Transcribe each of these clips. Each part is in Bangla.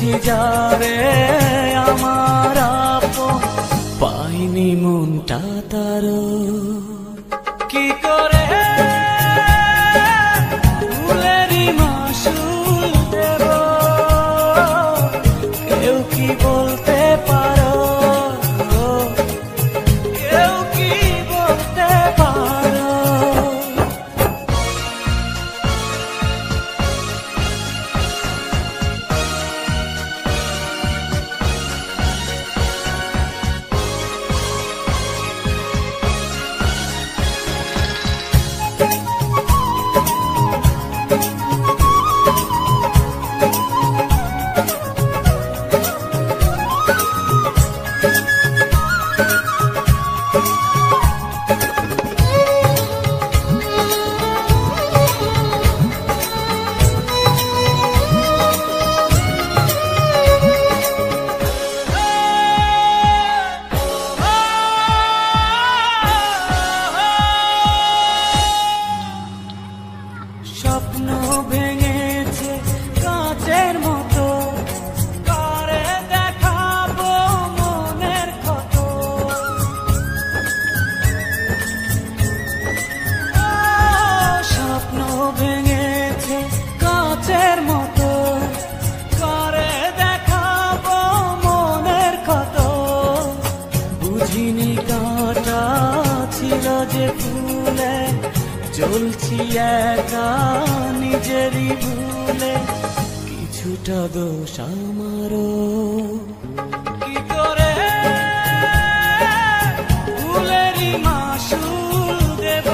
পেয়েছি যারে আমার আপন, পাইনি মনটা তার। কি করে ফুলেরই মাসুল দেব, কেউ কি বলতে পারো, কেউ কি বলতে পারো। স্বপ্ন ভেঙেছে কাচের মতো, কারে দেখাবো মনের ক্ষত। স্বপ্ন ভেঙেছে কাচের মতো, কারে দেখাবো মনের ক্ষত। বুঝিনি কাঁটা ছিল যে ফুলে, চলছি একা নিজেরই ভুলে, কিছুটা দোষ আমারও। কি করে ফুলেরই মাসুল দেব,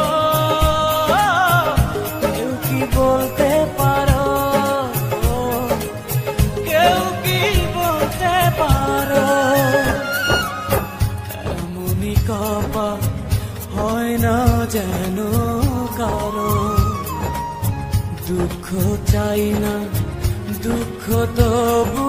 কেউ কি বলতে পারো, কেউ কি বলতে পারো। এমনই কপাল হয় না যেন কারো, দুঃখ চাই না দুঃখ তবু